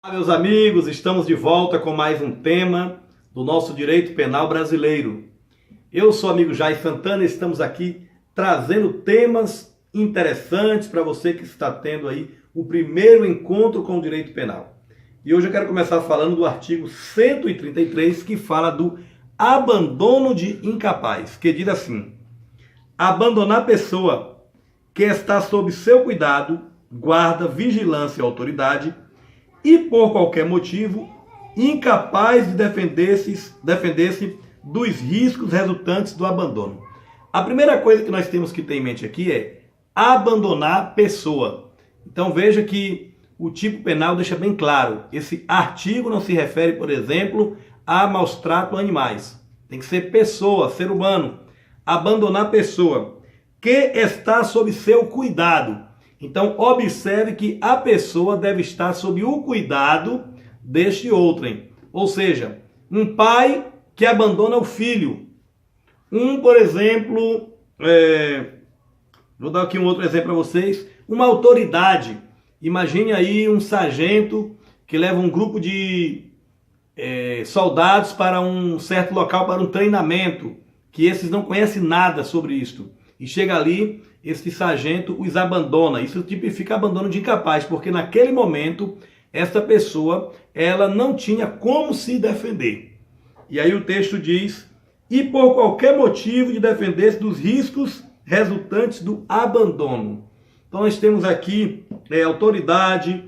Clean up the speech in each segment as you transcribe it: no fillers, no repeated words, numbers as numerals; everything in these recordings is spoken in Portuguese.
Olá, meus amigos, estamos de volta com mais um tema do nosso direito penal brasileiro. Eu sou o amigo Jair Santana e estamos aqui trazendo temas interessantes para você que está tendo aí o primeiro encontro com o direito penal. E hoje eu quero começar falando do artigo 133, que fala do abandono de incapaz, que diz assim: abandonar a pessoa que está sob seu cuidado, guarda, vigilância e autoridade, e por qualquer motivo, incapaz de defender-se dos riscos resultantes do abandono. A primeira coisa que nós temos que ter em mente aqui é abandonar a pessoa. Então veja que o tipo penal deixa bem claro, esse artigo não se refere, por exemplo, a maus trato a animais. Tem que ser pessoa, ser humano. Abandonar a pessoa que está sob seu cuidado. Então, observe que a pessoa deve estar sob o cuidado deste outrem. Ou seja, um pai que abandona o filho. Por exemplo, vou dar aqui um outro exemplo para vocês. Uma autoridade. Imagine aí um sargento que leva um grupo de soldados para um certo local, para um treinamento, que esses não conhecem nada sobre isto. E chega ali, esse sargento os abandona. Isso tipifica abandono de incapaz, porque naquele momento, essa pessoa, ela não tinha como se defender. E aí o texto diz: e por qualquer motivo de defender-se dos riscos resultantes do abandono. Então nós temos aqui autoridade,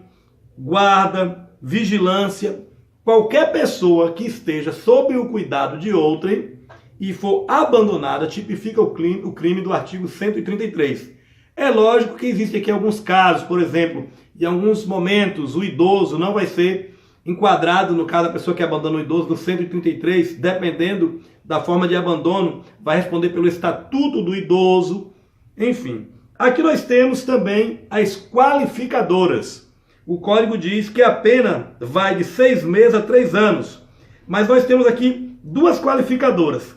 guarda, vigilância. Qualquer pessoa que esteja sob o cuidado de outrem e for abandonada, tipifica o crime do artigo 133. É lógico que existem aqui alguns casos, por exemplo, em alguns momentos o idoso não vai ser enquadrado, no caso da pessoa que abandona o idoso, no 133, dependendo da forma de abandono, vai responder pelo estatuto do idoso, enfim. Aqui nós temos também as qualificadoras. O código diz que a pena vai de 6 meses a 3 anos, mas nós temos aqui duas qualificadoras.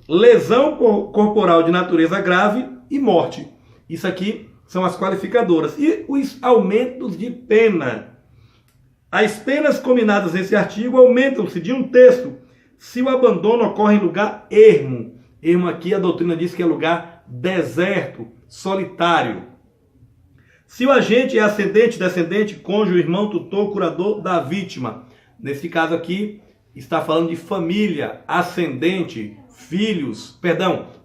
Lesão corporal de natureza grave e morte. Isso aqui são as qualificadoras. E os aumentos de pena. As penas combinadas nesse artigo aumentam-se de 1/3 se o abandono ocorre em lugar ermo. Ermo aqui a doutrina diz que é lugar deserto, solitário. Se o agente é ascendente, descendente, cônjuge, irmão, tutor, curador da vítima. Nesse caso aqui, está falando de família, ascendente, filhos,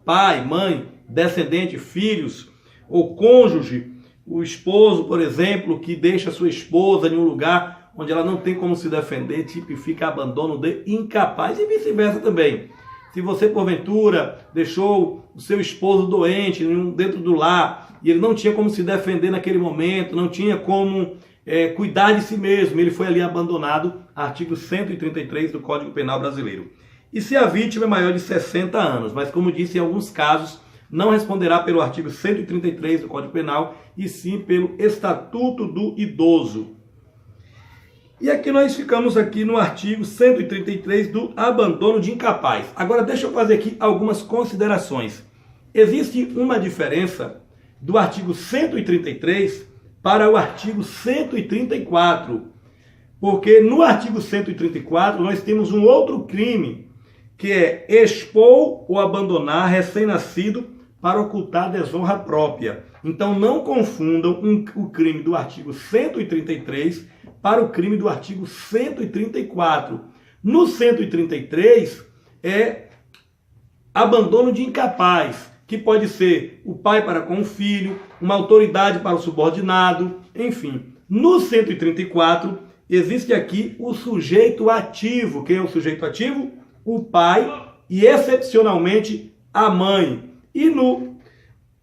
pai, mãe, descendente, filhos, ou cônjuge, o esposo, por exemplo, que deixa sua esposa em um lugar onde ela não tem como se defender, tipifica abandono de incapaz, e vice-versa também. Se você, porventura, deixou o seu esposo doente dentro do lar, e ele não tinha como se defender naquele momento, não tinha como cuidar de si mesmo, ele foi ali abandonado, artigo 133 do Código Penal Brasileiro. E se a vítima é maior de 60 anos, mas como disse, em alguns casos, não responderá pelo artigo 133 do Código Penal, e sim pelo Estatuto do Idoso. E aqui nós ficamos aqui no artigo 133 do abandono de incapaz. Agora deixa eu fazer aqui algumas considerações. Existe uma diferença do artigo 133 para o artigo 134, porque no artigo 134 nós temos um outro crime, que é expor ou abandonar recém-nascido para ocultar desonra própria. Então não confundam o crime do artigo 133 para o crime do artigo 134. No 133 é abandono de incapaz, que pode ser o pai para com o filho, uma autoridade para o subordinado, enfim. No 134, existe aqui o sujeito ativo. Quem é o sujeito ativo? O pai e, excepcionalmente, a mãe. E no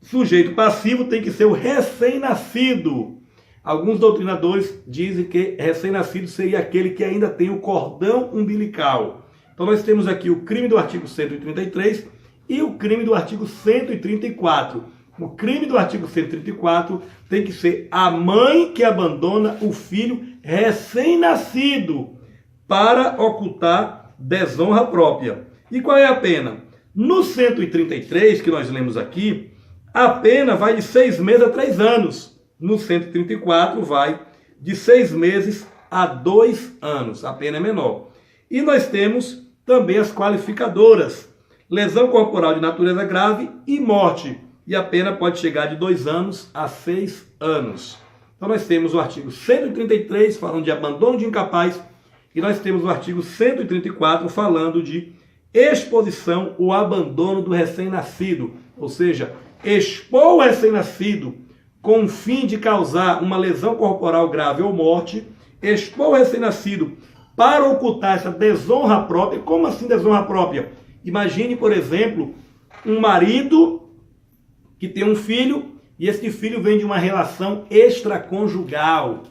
sujeito passivo tem que ser o recém-nascido. Alguns doutrinadores dizem que recém-nascido seria aquele que ainda tem o cordão umbilical. Então nós temos aqui o crime do artigo 133 e o crime do artigo 134. O crime do artigo 134 tem que ser a mãe que abandona o filho recém-nascido para ocultar desonra própria. E qual é a pena? No 133, que nós lemos aqui, a pena vai de 6 meses a 3 anos. No 134 vai de 6 meses a 2 anos. A pena é menor. E nós temos também as qualificadoras. Lesão corporal de natureza grave e morte. E a pena pode chegar de 2 anos a 6 anos. Então nós temos o artigo 133 falando de abandono de incapaz e nós temos o artigo 134 falando de exposição ou abandono do recém-nascido. Ou seja, expor o recém-nascido com o fim de causar uma lesão corporal grave ou morte, expor o recém-nascido para ocultar essa desonra própria. Como assim desonra própria? Imagine, por exemplo, um marido que tem um filho e esse filho vem de uma relação extraconjugal.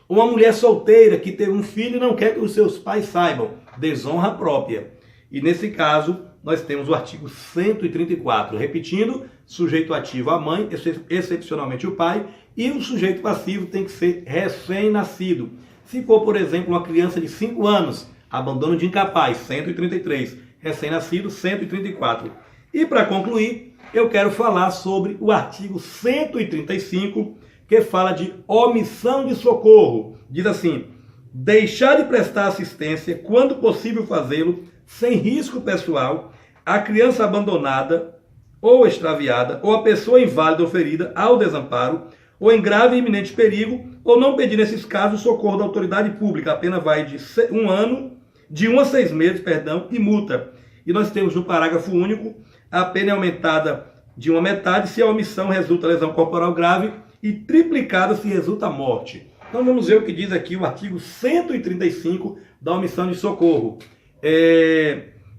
Ou uma mulher solteira que teve um filho e não quer que os seus pais saibam. Desonra própria. E nesse caso, nós temos o artigo 134. Repetindo, sujeito ativo a mãe, excepcionalmente o pai, e o sujeito passivo tem que ser recém-nascido. Se for, por exemplo, uma criança de 5 anos, abandono de incapaz, 133. Recém-nascido, 134. E para concluir, eu quero falar sobre o artigo 135, que fala de omissão de socorro. Diz assim: deixar de prestar assistência, quando possível fazê-lo, sem risco pessoal, a criança abandonada ou extraviada, ou a pessoa inválida ou ferida ao desamparo, ou em grave e iminente perigo, ou não pedir nesses casos o socorro da autoridade pública. A pena vai de 1 a 6 meses, e multa. E nós temos no parágrafo único, a pena é aumentada de 1/metade se a omissão resulta lesão corporal grave e triplicada se resulta morte. Então vamos ver o que diz aqui o artigo 135 da omissão de socorro.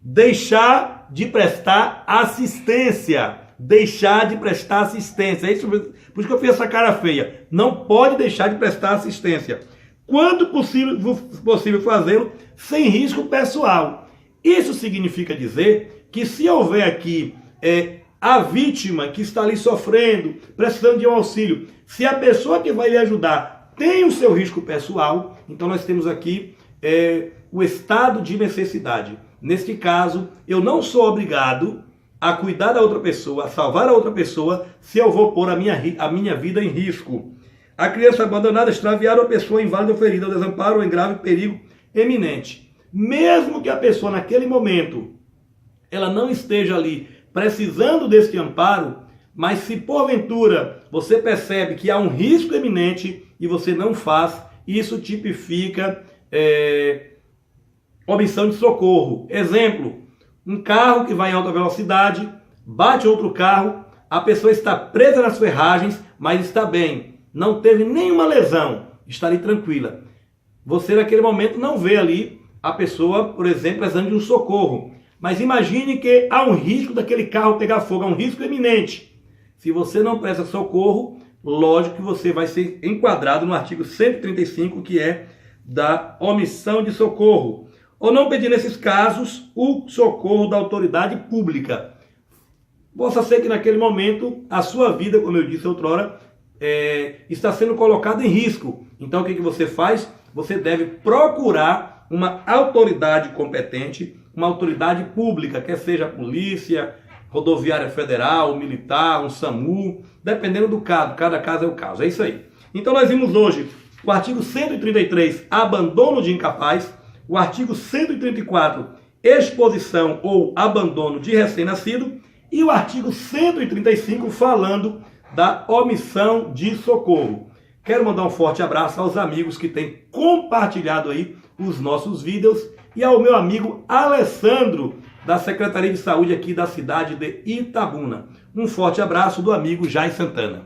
Deixar de prestar assistência. Deixar de prestar assistência. É isso, por isso que eu fiz essa cara feia. Não pode deixar de prestar assistência. Quando possível fazê-lo, sem risco pessoal. Isso significa dizer que se houver aqui a vítima que está ali sofrendo, precisando de um auxílio, se a pessoa que vai lhe ajudar tem o seu risco pessoal, então nós temos aqui o estado de necessidade. Neste caso, eu não sou obrigado a cuidar da outra pessoa, a salvar a outra pessoa, se eu vou pôr a minha vida em risco. A criança abandonada, extraviada, ou a pessoa inválida ou ferida, ao desamparo ou em grave perigo eminente. Mesmo que a pessoa naquele momento ela não esteja ali precisando desse amparo, mas se porventura você percebe que há um risco eminente e você não faz, isso tipifica omissão de socorro. Exemplo, um carro que vai em alta velocidade, bate outro carro, a pessoa está presa nas ferragens, mas está bem, não teve nenhuma lesão, está ali tranquila. Você naquele momento não vê ali a pessoa, por exemplo, precisando de um socorro. Mas imagine que há um risco daquele carro pegar fogo, há um risco eminente. Se você não presta socorro, lógico que você vai ser enquadrado no artigo 135, que é da omissão de socorro. Ou não pedir nesses casos o socorro da autoridade pública. Possa ser que naquele momento a sua vida, como eu disse outrora, está sendo colocada em risco. Então o que você faz? Você deve procurar uma autoridade competente, uma autoridade pública, quer seja a polícia, rodoviária federal, militar, um SAMU, dependendo do caso, cada caso é o caso, é isso aí. Então nós vimos hoje o artigo 133, abandono de incapaz, o artigo 134, exposição ou abandono de recém-nascido, e o artigo 135 falando da omissão de socorro. Quero mandar um forte abraço aos amigos que têm compartilhado aí os nossos vídeos e ao meu amigo Alessandro, da Secretaria de Saúde aqui da cidade de Itabuna. Um forte abraço do amigo Jair Santana.